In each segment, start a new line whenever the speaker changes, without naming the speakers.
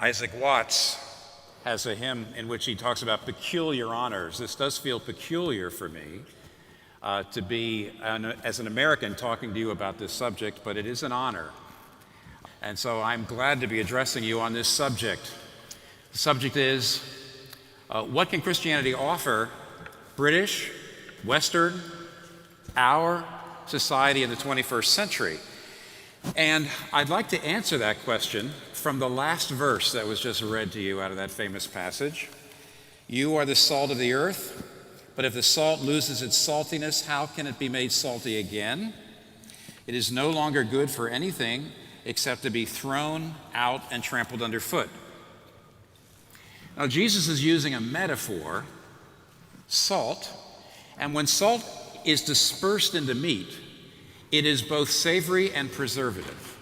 Isaac Watts has a hymn in which he talks about peculiar honors. This does feel peculiar for me to be, as an American, talking to you about this subject, but it is an honor. And so I'm glad to be addressing you on this subject. The subject is, what can Christianity offer British, Western, our society in the 21st century? And I'd like to answer that question from the last verse that was just read to you out of that famous passage. You are the salt of the earth, but if the salt loses its saltiness, how can it be made salty again? It is no longer good for anything except to be thrown out and trampled underfoot. Now, Jesus is using a metaphor, salt, and when salt is dispersed into meat, it is both savory and preservative.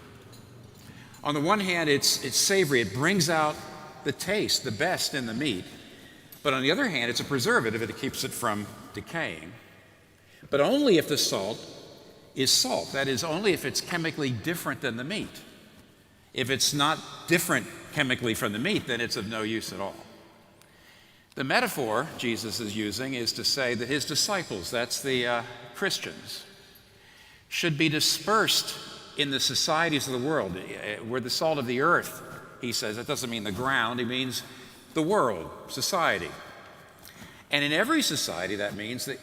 On the one hand, it's savory. It brings out the taste, the best in the meat. But on the other hand, it's a preservative. It keeps it from decaying. But only if the salt is salt. That is, only if it's chemically different than the meat. If it's not different chemically from the meat, then it's of no use at all. The metaphor Jesus is using is to say that his disciples, that's the Christians, should be dispersed in the societies of the world. We're the salt of the earth, he says. That doesn't mean the ground, he means the world, society. And in every society, that means that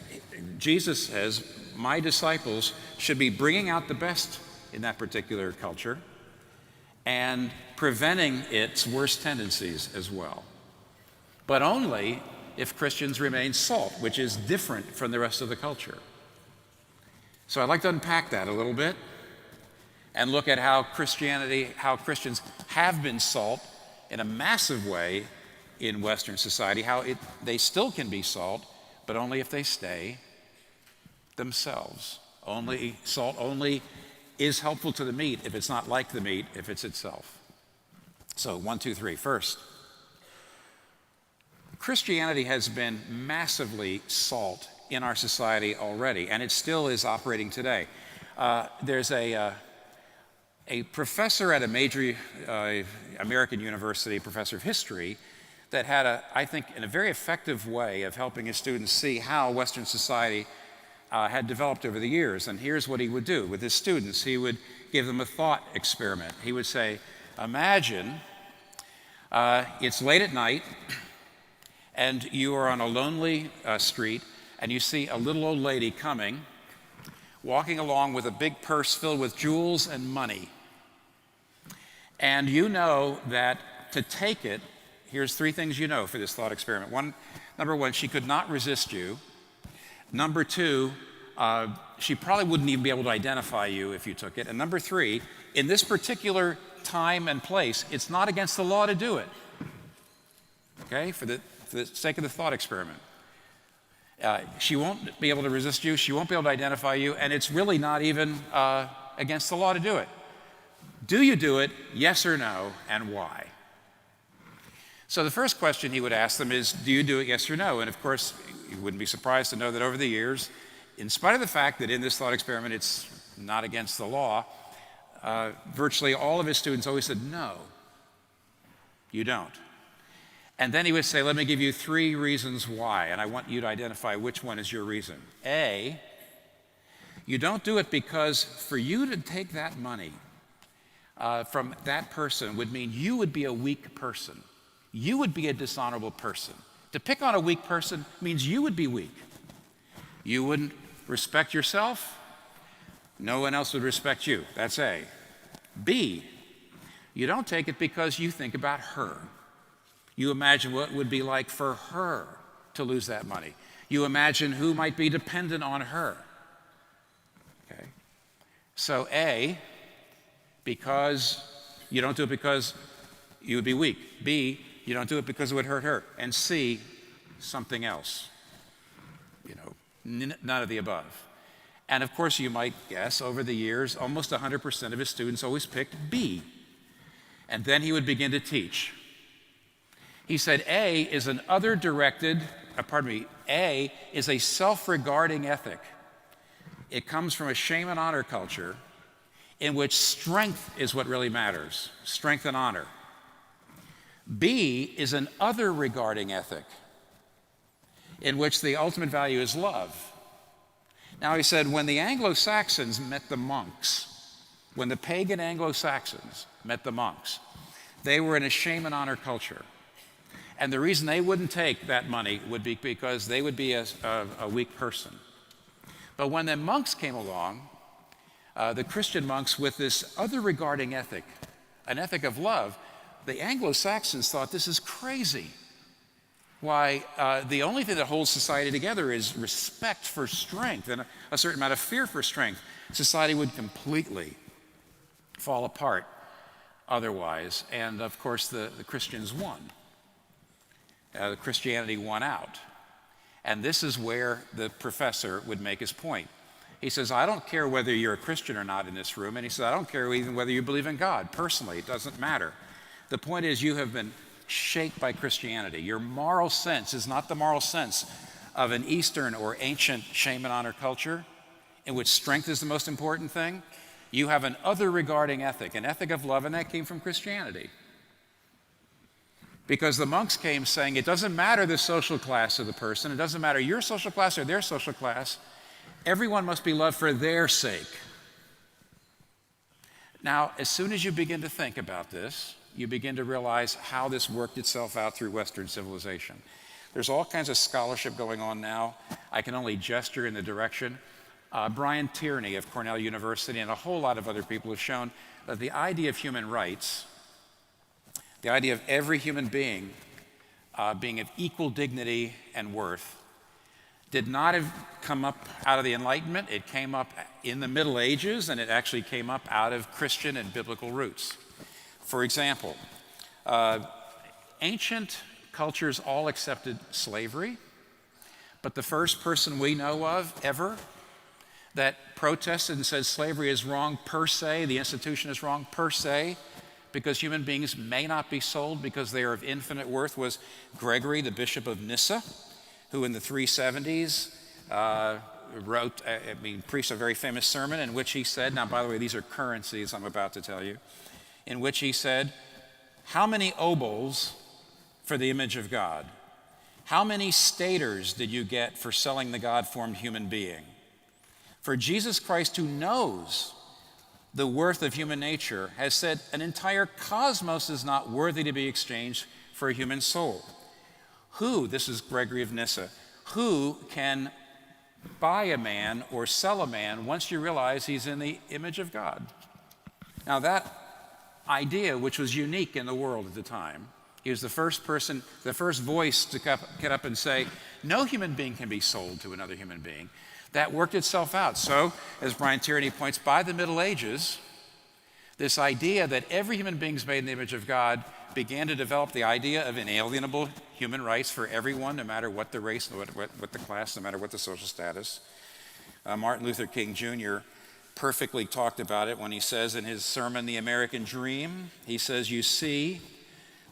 Jesus says, my disciples should be bringing out the best in that particular culture and preventing its worst tendencies as well. But only if Christians remain salt, which is different from the rest of the culture. So I'd like to unpack that a little bit and look at how Christians have been salt in a massive way in Western society, how they still can be salt, but only if they stay themselves. Salt only is helpful to the meat if it's not like the meat, if it's itself. So 1, 2, 3. First, Christianity has been massively salt in our society already, and it still is operating today. There's a professor at a major American university, professor of history, that had, I think, in a very effective way of helping his students see how Western society had developed over the years. And here's what he would do with his students. He would give them a thought experiment. He would say, imagine it's late at night, and you are on a lonely street, and you see a little old lady coming, walking along with a big purse filled with jewels and money. And you know that to take it, here's 3 things you know for this thought experiment. Number 1, she could not resist you. Number 2, she probably wouldn't even be able to identify you if you took it. And number 3, in this particular time and place, it's not against the law to do it. Okay, for the sake of the thought experiment. She won't be able to resist you, she won't be able to identify you, and it's really not even against the law to do it. Do you do it, yes or no, and why? So the first question he would ask them is, do you do it, yes or no? And of course, you wouldn't be surprised to know that over the years, in spite of the fact that in this thought experiment it's not against the law, virtually all of his students always said, no, you don't. And then he would say, let me give you 3 reasons why, and I want you to identify which one is your reason. A, you don't do it because for you to take that money from that person would mean you would be a weak person. You would be a dishonorable person. To pick on a weak person means you would be weak. You wouldn't respect yourself. No one else would respect you. That's A. B, you don't take it because you think about her. You imagine what it would be like for her to lose that money. You imagine who might be dependent on her. Okay? So A, because you don't do it because you would be weak. B, you don't do it because it would hurt her. And C, something else. None of the above. And of course, you might guess, over the years, almost 100% of his students always picked B. And then he would begin to teach. He said A is A is a self-regarding ethic. It comes from a shame and honor culture in which strength is what really matters, strength and honor. B is an other regarding ethic in which the ultimate value is love. Now he said, when the Anglo-Saxons met the monks, when the pagan Anglo-Saxons met the monks, they were in a shame and honor culture. And the reason they wouldn't take that money would be because they would be a weak person. But when the monks came along, the Christian monks with this other regarding ethic, an ethic of love, the Anglo-Saxons thought this is crazy. Why, the only thing that holds society together is respect for strength and a certain amount of fear for strength. Society would completely fall apart otherwise. And of course, the Christians won. Christianity won out. And this is where the professor would make his point. He says, I don't care whether you're a Christian or not in this room. And he says, I don't care even whether you believe in God. Personally, it doesn't matter. The point is, you have been shaped by Christianity. Your moral sense is not the moral sense of an Eastern or ancient shame and honor culture in which strength is the most important thing. You have an other regarding ethic, an ethic of love, and that came from Christianity. Because the monks came saying, it doesn't matter the social class of the person, it doesn't matter your social class or their social class, everyone must be loved for their sake. Now, as soon as you begin to think about this, you begin to realize how this worked itself out through Western civilization. There's all kinds of scholarship going on now. I can only gesture in the direction. Brian Tierney of Cornell University and a whole lot of other people have shown that the idea of human rights, the idea of every human being being of equal dignity and worth, did not have come up out of the Enlightenment. It came up in the Middle Ages, and it actually came up out of Christian and biblical roots. For example, ancient cultures all accepted slavery, but the first person we know of ever that protested and said slavery is wrong per se, the institution is wrong per se, because human beings may not be sold because they are of infinite worth, was Gregory, the Bishop of Nyssa, who in the 370s preached a very famous sermon in which he said, now by the way, these are currencies I'm about to tell you, in which he said, how many obols for the image of God? How many staters did you get for selling the God-formed human being? For Jesus Christ, who knows the worth of human nature, has said an entire cosmos is not worthy to be exchanged for a human soul. Who, this is Gregory of Nyssa, who can buy a man or sell a man once you realize he's in the image of God? Now that idea, which was unique in the world at the time, he was the first person, the first voice to get up and say, no human being can be sold to another human being. That worked itself out. So, as Brian Tierney points, by the Middle Ages, this idea that every human being is made in the image of God began to develop the idea of inalienable human rights for everyone, no matter what the race, what the class, no matter what the social status. Martin Luther King Jr. perfectly talked about it when he says in his sermon, The American Dream, he says, you see,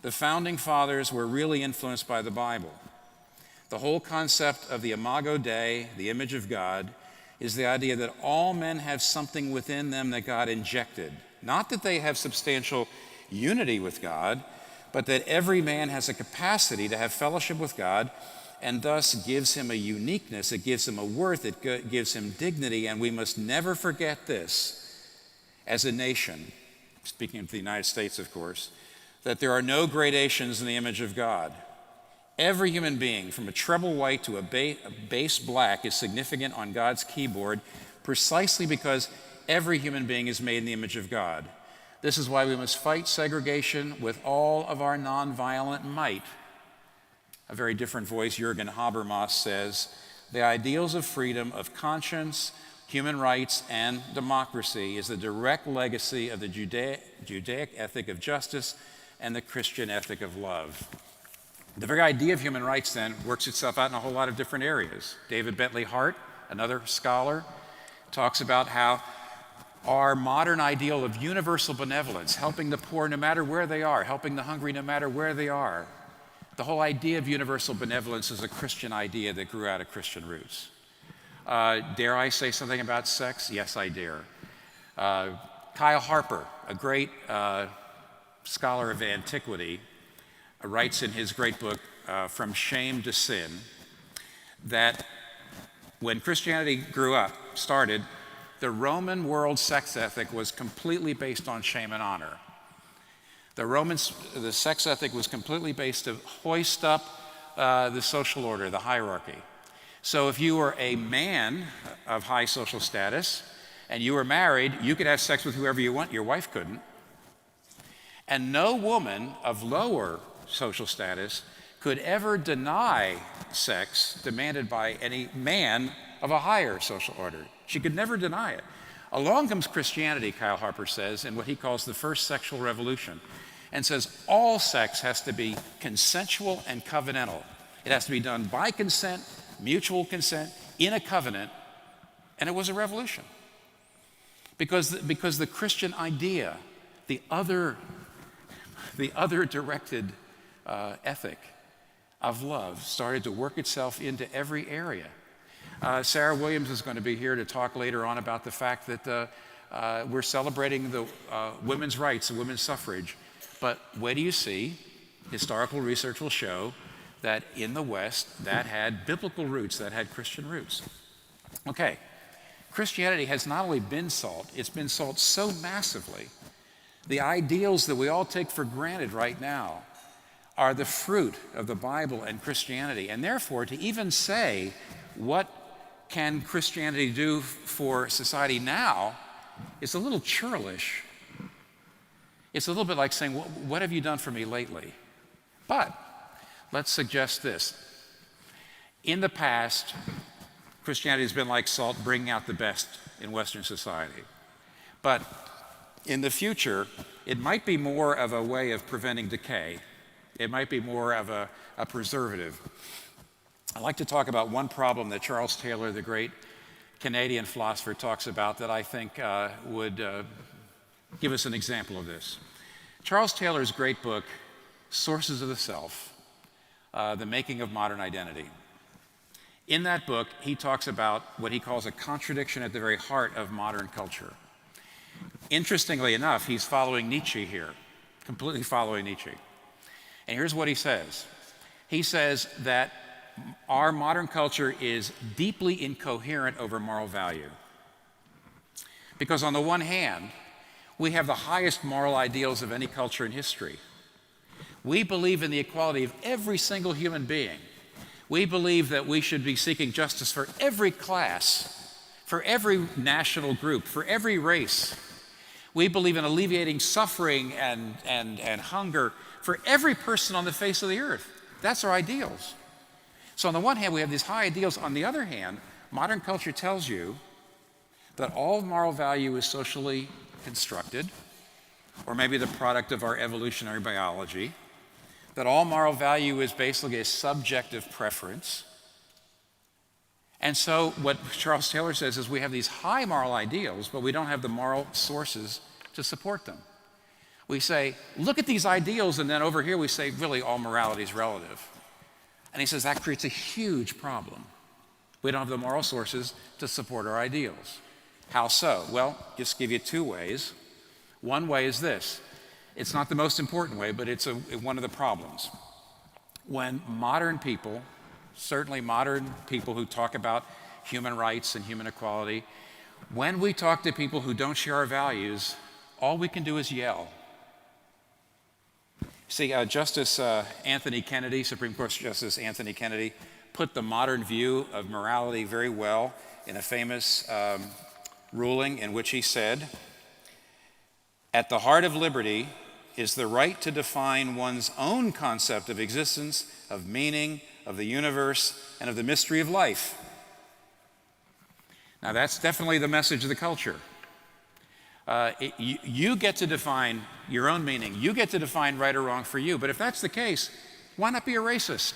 the founding fathers were really influenced by the Bible. The whole concept of the Imago Dei, the image of God, is the idea that all men have something within them that God injected. Not that they have substantial unity with God, but that every man has a capacity to have fellowship with God, and thus gives him a uniqueness, it gives him a worth, it gives him dignity, and we must never forget this as a nation, speaking of the United States, of course, that there are no gradations in the image of God. Every human being, from a treble white to a bass black, is significant on God's keyboard precisely because every human being is made in the image of God. This is why we must fight segregation with all of our nonviolent might. A very different voice, Jürgen Habermas, says, the ideals of freedom of conscience, human rights, and democracy is the direct legacy of the Judaic ethic of justice and the Christian ethic of love. The very idea of human rights, then, works itself out in a whole lot of different areas. David Bentley Hart, another scholar, talks about how our modern ideal of universal benevolence, helping the poor no matter where they are, helping the hungry no matter where they are, the whole idea of universal benevolence is a Christian idea that grew out of Christian roots. Dare I say something about sex? Yes, I dare. Kyle Harper, a great scholar of antiquity, writes in his great book, From Shame to Sin, that when Christianity started, the Roman world sex ethic was completely based on shame and honor. The sex ethic was completely based to hoist up the social order, the hierarchy. So if you were a man of high social status and you were married, you could have sex with whoever you want, your wife couldn't. And no woman of lower social status could ever deny sex demanded by any man of a higher social order. She could never deny it. Along comes Christianity, Kyle Harper says, in what he calls the first sexual revolution, and says all sex has to be consensual and covenantal. It has to be done by consent, mutual consent, in a covenant, and it was a revolution. Because the Christian idea, the other directed ethic of love started to work itself into every area. Sarah Williams is going to be here to talk later on about the fact that we're celebrating the women's rights and women's suffrage. But wait till you see, historical research will show that in the West, that had biblical roots, that had Christian roots. Okay, Christianity has not only been salt, it's been salt so massively. The ideals that we all take for granted right now are the fruit of the Bible and Christianity. And therefore, to even say, what can Christianity do for society now, is a little churlish. It's a little bit like saying, what have you done for me lately? But let's suggest this. In the past, Christianity has been like salt, bringing out the best in Western society. But in the future, it might be more of a way of preventing decay. It might be more of a preservative. I'd like to talk about one problem that Charles Taylor, the great Canadian philosopher, talks about that I think would give us an example of this. Charles Taylor's great book, Sources of the Self, The Making of Modern Identity. In that book, he talks about what he calls a contradiction at the very heart of modern culture. Interestingly enough, he's following Nietzsche here, completely following Nietzsche. And here's what he says. He says that our modern culture is deeply incoherent over moral value. Because on the one hand, we have the highest moral ideals of any culture in history. We believe in the equality of every single human being. We believe that we should be seeking justice for every class, for every national group, for every race. We believe in alleviating suffering and hunger for every person on the face of the earth. That's our ideals. So on the one hand, we have these high ideals. On the other hand, modern culture tells you that all moral value is socially constructed, or maybe the product of our evolutionary biology, that all moral value is basically a subjective preference. And so what Charles Taylor says is we have these high moral ideals, but we don't have the moral sources to support them. We say, look at these ideals, and then over here we say, really, all morality is relative. And he says that creates a huge problem. We don't have the moral sources to support our ideals. How so? Well, just give you two ways. One way is this. It's not the most important way, but it's one of the problems. When modern people, certainly modern people who talk about human rights and human equality, when we talk to people who don't share our values, all we can do is yell. See, Justice Anthony Kennedy, Supreme Court Justice Anthony Kennedy, put the modern view of morality very well in a famous ruling in which he said, "At the heart of liberty is the right to define one's own concept of existence, of meaning, of the universe, and of the mystery of life." Now that's definitely the message of the culture. You get to define your own meaning. You get to define right or wrong for you. But if that's the case, why not be a racist?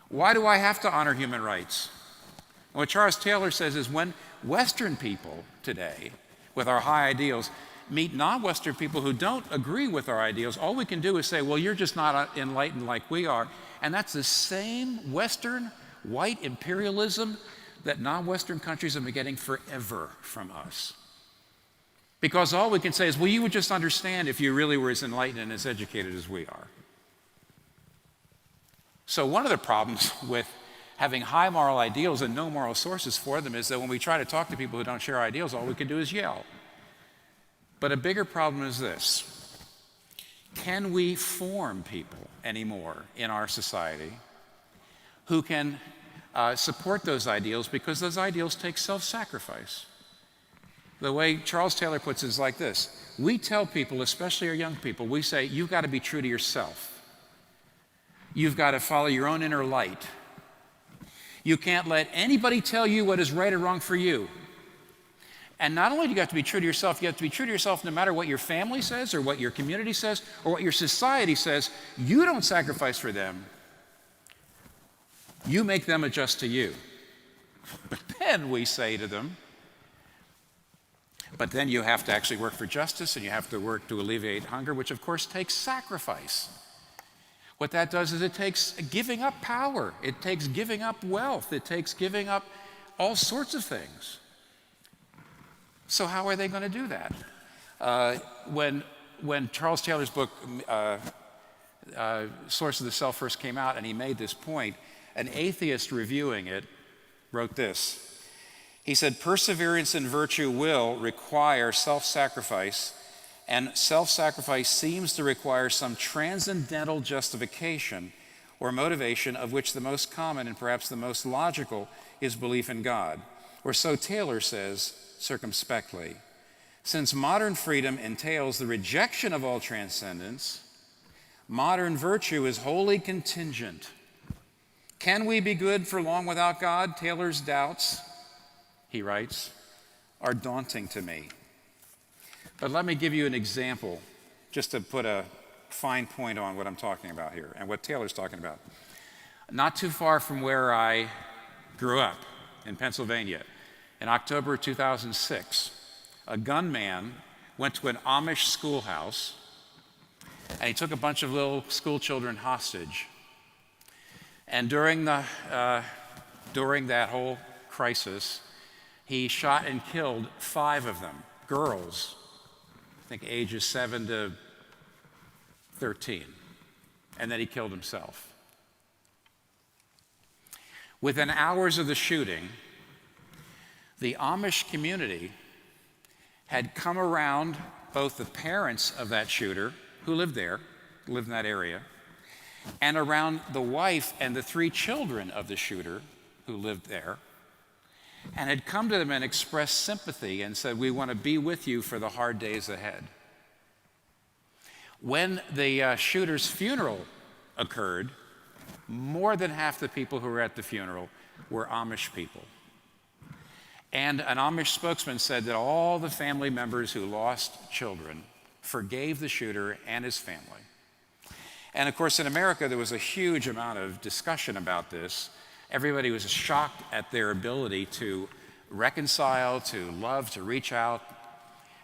Why do I have to honor human rights? And what Charles Taylor says is when Western people today, with our high ideals, meet non-Western people who don't agree with our ideals, all we can do is say, well, you're just not enlightened like we are. And that's the same Western white imperialism that non-Western countries have been getting forever from us. Because all we can say is, well, you would just understand if you really were as enlightened and as educated as we are. So one of the problems with having high moral ideals and no moral sources for them is that when we try to talk to people who don't share our ideals, all we can do is yell. But a bigger problem is this: can we form people anymore in our society who can support those ideals, because those ideals take self-sacrifice? The way Charles Taylor puts it is like this: we tell people, especially our young people, we say, you've got to be true to yourself. You've got to follow your own inner light. You can't let anybody tell you what is right or wrong for you. And not only do you have to be true to yourself, you have to be true to yourself no matter what your family says or what your community says or what your society says. You don't sacrifice for them. You make them adjust to you. But then we say to them, but then you have to actually work for justice, and you have to work to alleviate hunger, which of course takes sacrifice. What that does is it takes giving up power. It takes giving up wealth. It takes giving up all sorts of things. So how are they going to do that? When Charles Taylor's book, Source of the Self, first came out, and he made this point, an atheist reviewing it wrote this. He said, perseverance in virtue will require self-sacrifice, and self-sacrifice seems to require some transcendental justification or motivation, of which the most common and perhaps the most logical is belief in God. Or so Taylor says circumspectly. Since modern freedom entails the rejection of all transcendence, modern virtue is wholly contingent. Can we be good for long without God? Taylor's doubts, he writes, are daunting to me. But let me give you an example, just to put a fine point on what I'm talking about here and what Taylor's talking about. Not too far from where I grew up, in Pennsylvania, in October 2006, a gunman went to an Amish schoolhouse, and he took a bunch of little school children hostage. And during that whole crisis, he shot and killed 5 of them, girls, I think ages 7 to 13. And then he killed himself. Within hours of the shooting, the Amish community had come around both the parents of that shooter, who lived in that area, and around the wife and the 3 children of the shooter who lived there, and had come to them and expressed sympathy and said, we want to be with you for the hard days ahead. When the shooter's funeral occurred, more than half the people who were at the funeral were Amish people. And an Amish spokesman said that all the family members who lost children forgave the shooter and his family. And of course, in America, there was a huge amount of discussion about this. Everybody was shocked at their ability to reconcile, to love, to reach out.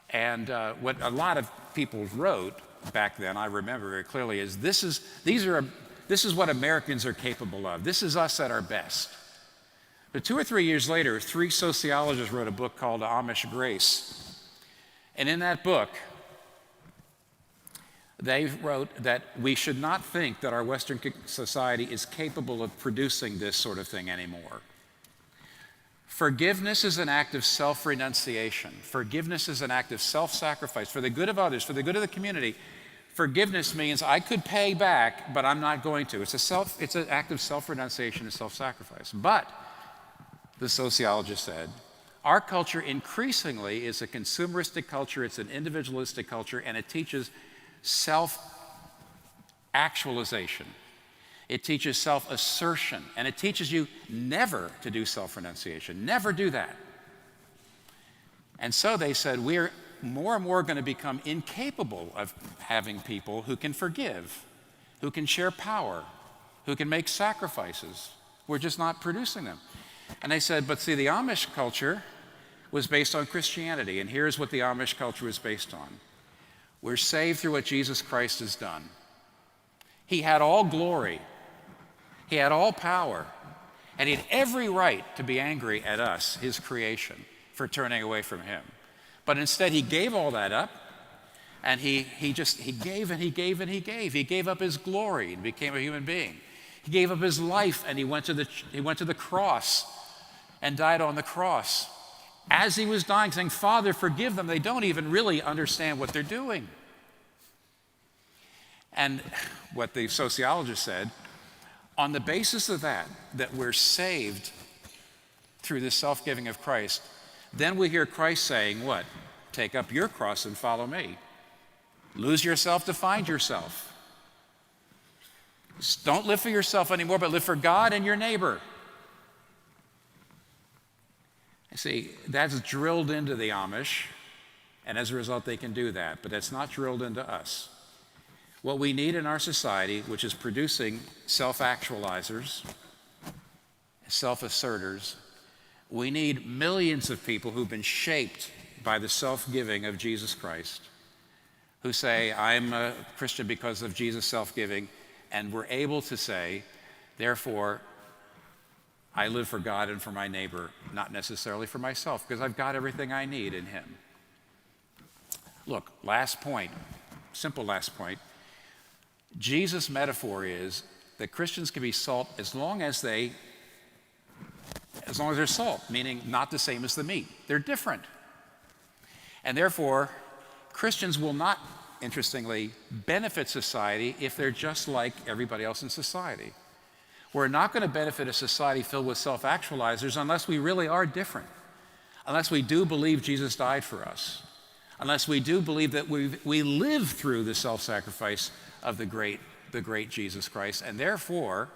And what a lot of people wrote back then, I remember very clearly, is this is what Americans are capable of. This is us at our best. But 2 or 3 years later, 3 sociologists wrote a book called Amish Grace. And in that book, they wrote that we should not think that our Western society is capable of producing this sort of thing anymore. Forgiveness is an act of self-renunciation. Forgiveness is an act of self-sacrifice for the good of others, for the good of the community. Forgiveness means I could pay back, but I'm not going to. It's an act of self-renunciation and self-sacrifice. But, the sociologist said, our culture increasingly is a consumeristic culture, it's an individualistic culture, and it teaches self-actualization. It teaches self-assertion, and it teaches you never to do self-renunciation. Never do that. And so they said, we're more and more going to become incapable of having people who can forgive, who can share power, who can make sacrifices. We're just not producing them. And they said, but see, the Amish culture was based on Christianity, and here's what the Amish culture was based on. We're saved through what Jesus Christ has done. He had all glory. He had all power. And he had every right to be angry at us, his creation, for turning away from him. But instead, he gave all that up, and he gave and he gave and he gave. He gave up his glory and became a human being. He gave up his life, and he went to the cross and died on the cross. As he was dying, saying, Father, forgive them. They don't even really understand what they're doing. And what the sociologist said, on the basis of that we're saved through the self-giving of Christ, then we hear Christ saying, what? Take up your cross and follow me. Lose yourself to find yourself. Don't live for yourself anymore, but live for God and your neighbor. See, that's drilled into the Amish, and as a result, they can do that, but that's not drilled into us. What we need in our society, which is producing self-actualizers, self-asserters, we need millions of people who've been shaped by the self-giving of Jesus Christ, who say, I'm a Christian because of Jesus' self-giving, and we're able to say, therefore, I live for God and for my neighbor, not necessarily for myself, because I've got everything I need in him. Look, last point, simple last point. Jesus' metaphor is that Christians can be salt as long as they're salt, meaning not the same as the meat. They're different. And therefore, Christians will not, interestingly, benefit society if they're just like everybody else in society. We're not going to benefit a society filled with self-actualizers unless we really are different, unless we do believe Jesus died for us, unless we do believe that we live through the self-sacrifice of the great Jesus Christ, and therefore,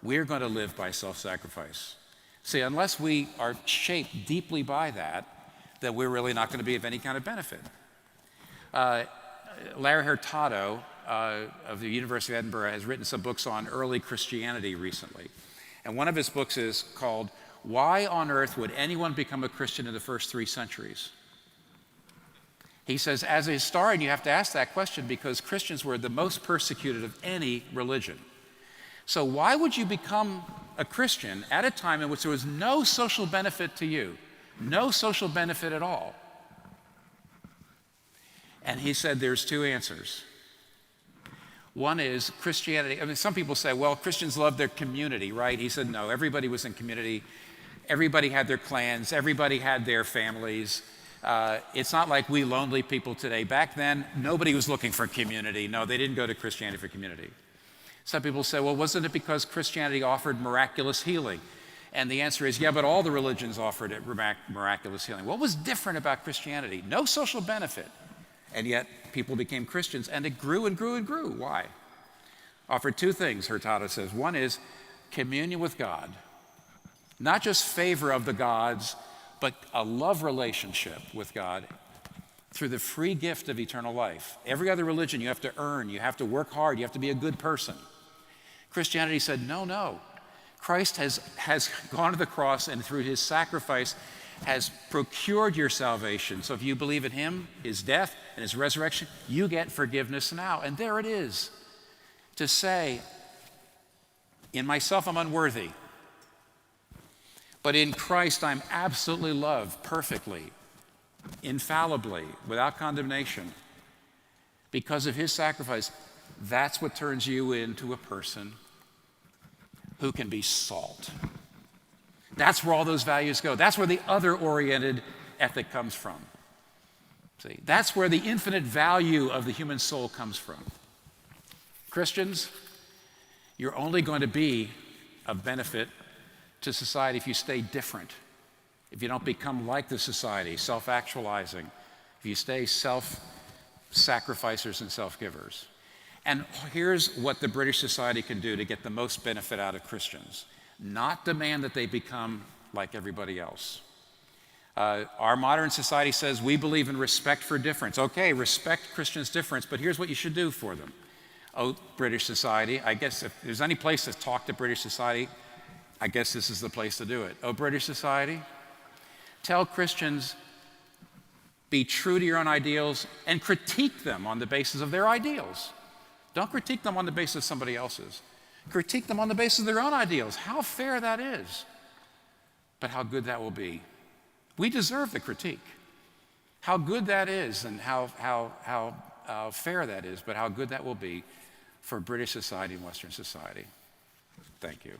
we're going to live by self-sacrifice. See, unless we are shaped deeply by that, then we're really not going to be of any kind of benefit. Larry Hurtado of the University of Edinburgh has written some books on early Christianity recently. And one of his books is called, Why on Earth Would Anyone Become a Christian in the First 3 Centuries? He says, as a historian, you have to ask that question because Christians were the most persecuted of any religion. So why would you become a Christian at a time in which there was no social benefit to you? No social benefit at all. And he said there's 2 answers. One is Christianity. I mean, some people say, well, Christians love their community, right? He said, no, everybody was in community. Everybody had their clans. Everybody had their families. It's not like we lonely people today. Back then, nobody was looking for community. No, they didn't go to Christianity for community. Some people say, well, wasn't it because Christianity offered miraculous healing? And the answer is, yeah, but all the religions offered it miraculous healing. What was different about Christianity? No social benefit. And yet, people became Christians, and it grew and grew and grew. Why? Offered 2 things, Hurtado says. One is communion with God. Not just favor of the gods, but a love relationship with God through the free gift of eternal life. Every other religion you have to earn, you have to work hard, you have to be a good person. Christianity said, no. Christ has gone to the cross, and through his sacrifice has procured your salvation. So if you believe in him, his death, and his resurrection, you get forgiveness now. And there it is. To say, in myself I'm unworthy, but in Christ I'm absolutely loved perfectly, infallibly, without condemnation. Because of his sacrifice, that's what turns you into a person who can be salt. That's where all those values go. That's where the other-oriented ethic comes from. See, that's where the infinite value of the human soul comes from. Christians, you're only going to be of benefit to society if you stay different, if you don't become like the society, self-actualizing, if you stay self-sacrificers and self-givers. And here's what the British society can do to get the most benefit out of Christians. Not demand that they become like everybody else. Our modern society says we believe in respect for difference. Okay, respect Christians' difference, but here's what you should do for them. Oh, British society, I guess if there's any place to talk to British society, I guess this is the place to do it. Oh, British society, tell Christians, be true to your own ideals and critique them on the basis of their ideals. Don't critique them on the basis of somebody else's. Critique them on the basis of their own ideals. How fair that is, but how good that will be. We deserve the critique. How good that is, and how fair that is, but how good that will be for British society and Western society. Thank you.